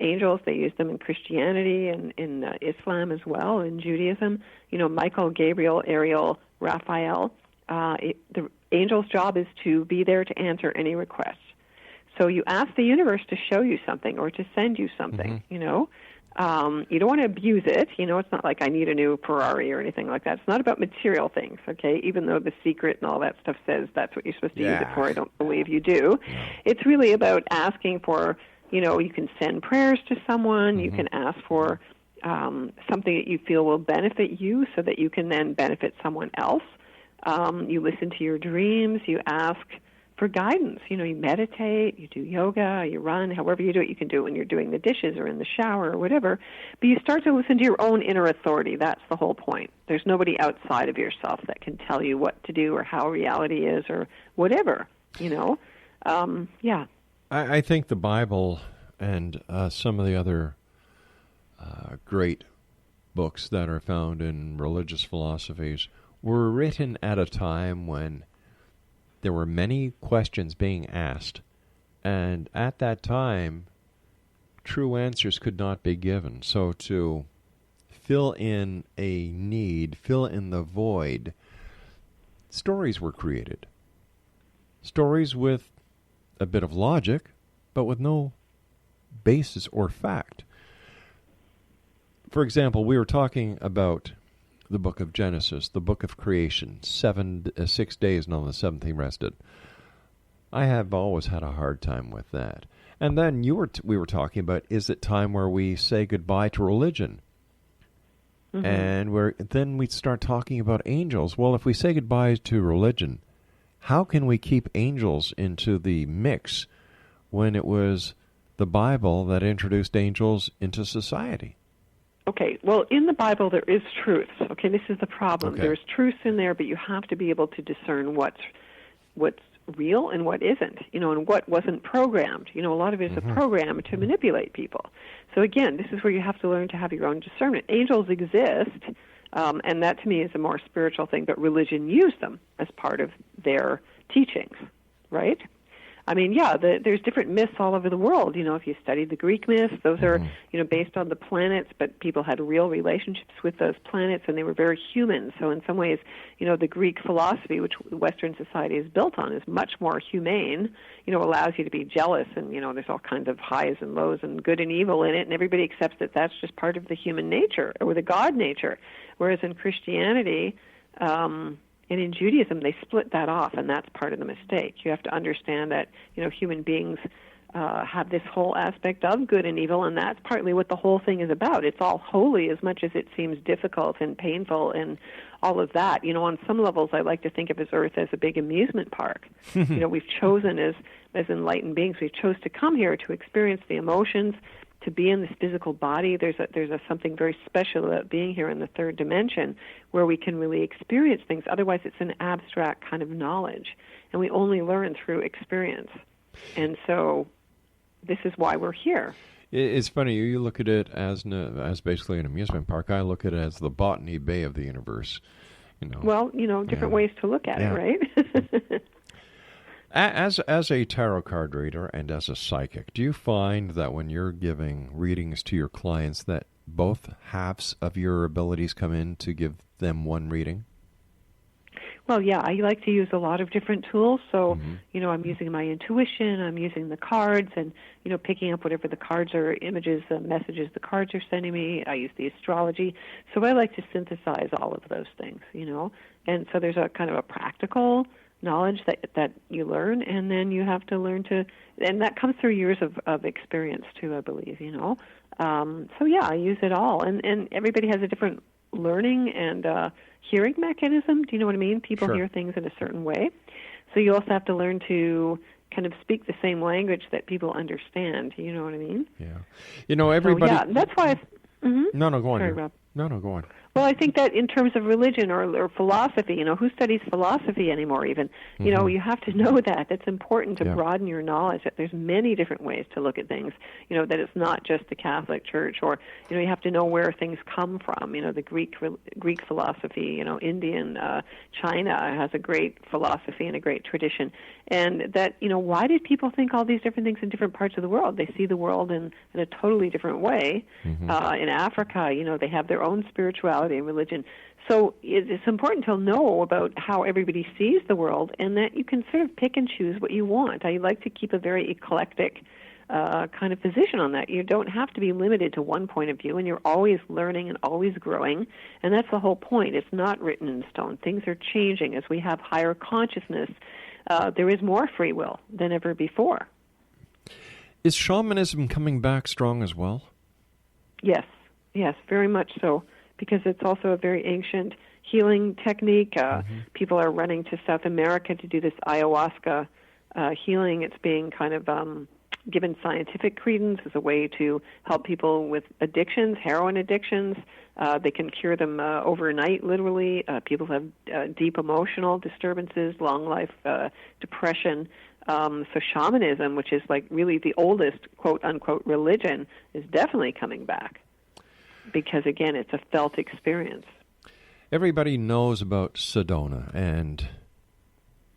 angels. They use them in Christianity and in Islam as well, in Judaism. Michael, Gabriel, Ariel, Raphael. The angel's job is to be there to answer any requests. So you ask the universe to show you something or to send you something, You don't want to abuse it. It's not like I need a new Ferrari or anything like that. It's not about material things, okay? Even though The Secret and all that stuff says that's what you're supposed to use it for, I don't believe you do. It's really about asking for, you can send prayers to someone. You can ask for something that you feel will benefit you so that you can then benefit someone else. You listen to your dreams, you ask for guidance. You meditate, you do yoga, you run, however you do it. You can do it when you're doing the dishes or in the shower or whatever. But you start to listen to your own inner authority. That's the whole point. There's nobody outside of yourself that can tell you what to do or how reality is or whatever,
I think the Bible and some of the other great books that are found in religious philosophies were written at a time when there were many questions being asked, and at that time, true answers could not be given. So to fill in a need, fill in the void, stories were created. Stories with a bit of logic, but with no basis or fact. For example, we were talking about the book of Genesis, the book of creation, 6 days, and on the seventh he rested. I have always had a hard time with that. And then we were talking about, is it time where we say goodbye to religion? And then we start talking about angels. Well, if we say goodbye to religion, how can we keep angels into the mix when it was the Bible that introduced angels into society?
Okay, well, in the Bible there is truth. Okay, this is the problem.
Okay.
There's truth in there, but you have to be able to discern what's real and what isn't, and what wasn't programmed. A lot of it is a program to manipulate people. So again, this is where you have to learn to have your own discernment. Angels exist, and that to me is a more spiritual thing, but religion used them as part of their teachings, right? I mean, there's different myths all over the world. If you study the Greek myths, those are, based on the planets, but people had real relationships with those planets, and they were very human. So in some ways, the Greek philosophy, which Western society is built on, is much more humane, allows you to be jealous, and, there's all kinds of highs and lows and good and evil in it, and everybody accepts that that's just part of the human nature, or the God nature. Whereas in Christianity, and in Judaism, they split that off, and that's part of the mistake. You have to understand that, human beings have this whole aspect of good and evil, and that's partly what the whole thing is about. It's all holy as much as it seems difficult and painful and all of that. On some levels, I like to think of Earth as a big amusement park. We've chosen as enlightened beings, we've chose to come here to experience the emotions, to be in this physical body. There's something very special about being here in the third dimension where we can really experience things. Otherwise, it's an abstract kind of knowledge, and we only learn through experience. And so this is why we're here.
It's funny, you look at it as basically an amusement park. I look at it as the Botany Bay of the universe.
Well, different ways to look at it, right?
As a tarot card reader and as a psychic, do you find that when you're giving readings to your clients that both halves of your abilities come in to give them one reading?
Well, yeah, I like to use a lot of different tools. So, I'm using my intuition, I'm using the cards, and, picking up whatever the cards are, images, messages the cards are sending me. I use the astrology. So I like to synthesize all of those things, And so there's a kind of a practical knowledge that you learn, and then you have to learn to, and that comes through years of experience too, I believe, So yeah, I use it all, and everybody has a different learning and hearing mechanism. Do you know what I mean? People
Sure.
hear things in a certain way, so you also have to learn to kind of speak the same language that people understand. You know what I mean?
Yeah. Everybody.
So, yeah, that's why.
No, go on.
Sorry, Rob.
No, go on.
Well, I think that in terms of religion or philosophy, who studies philosophy anymore even? You have to know that. It's important to broaden your knowledge, that there's many different ways to look at things, that it's not just the Catholic Church, or, you have to know where things come from. The Greek philosophy, Indian, China has a great philosophy and a great tradition. And that, why did people think all these different things in different parts of the world? They see the world in a totally different way. In Africa, they have their own spirituality and religion. So it's important to know about how everybody sees the world, and that you can sort of pick and choose what you want. I like to keep a very eclectic kind of position on that. You don't have to be limited to one point of view, and you're always learning and always growing, and that's the whole point. It's not written in stone. Things are changing as we have higher consciousness. There is more free will than ever before.
Is shamanism coming back strong as well?
Yes, very much so, because it's also a very ancient healing technique. People are running to South America to do this ayahuasca healing. It's being kind of given scientific credence as a way to help people with addictions, heroin addictions. They can cure them overnight, literally. People have deep emotional disturbances, long life depression. So shamanism, which is like really the oldest quote-unquote religion, is definitely coming back. Because, again, it's a felt experience.
Everybody knows about Sedona and,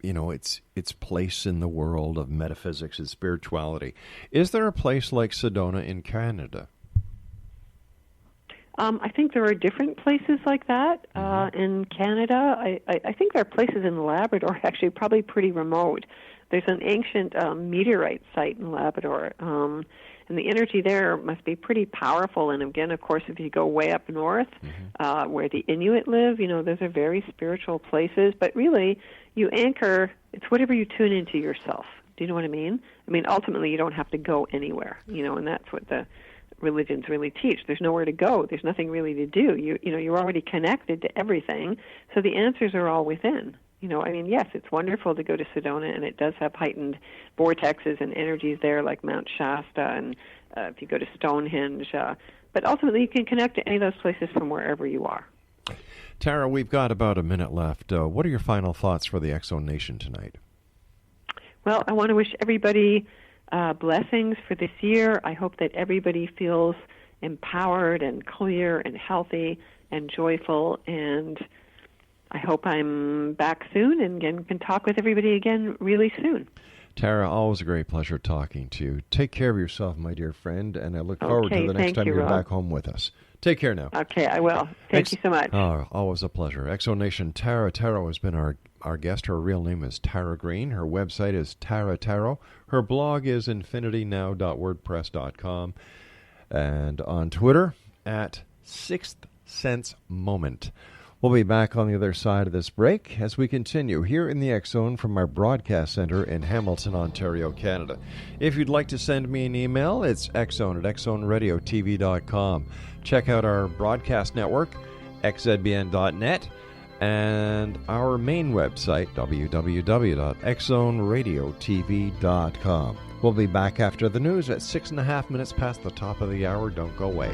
its place in the world of metaphysics and spirituality. Is there a place like Sedona in Canada?
I think there are different places like that in Canada. I think there are places in Labrador, actually, probably pretty remote. There's an ancient meteorite site in Labrador, and the energy there must be pretty powerful. And again, of course, if you go way up north, where the Inuit live, those are very spiritual places. But really, you anchor, it's whatever you tune into yourself. Do you know what I mean? I mean, ultimately, you don't have to go anywhere, and that's what the religions really teach. There's nowhere to go. There's nothing really to do. You're already connected to everything, so the answers are all within. Yes, it's wonderful to go to Sedona, and it does have heightened vortexes and energies there, like Mount Shasta, and if you go to Stonehenge. But ultimately, you can connect to any of those places from wherever you are.
Tara, we've got about a minute left. What are your final thoughts for the X-Zone Nation tonight?
Well, I want to wish everybody blessings for this year. I hope that everybody feels empowered and clear and healthy and joyful, and I hope I'm back soon and can talk with everybody again really soon.
Tara, always a great pleasure talking to you. Take care of yourself, my dear friend, and I look forward to the next time you're back home with us. Take care now.
Okay, I will. Thank you so much.
Oh, always a pleasure. X-Zone Nation, Tara Tarot has been our guest. Her real name is Tara Greene. Her website is Tara Tarot. Her blog is infinitynow.wordpress.com. And on Twitter, at Sixth Sense Moment. We'll be back on the other side of this break as we continue here in the X Zone from our broadcast center in Hamilton, Ontario, Canada. If you'd like to send me an email, it's xzone@xzoneradiotv.com. Check out our broadcast network, xzbn.net, and our main website, www.xzoneradiotv.com. We'll be back after the news at 6.5 minutes past the top of the hour. Don't go away.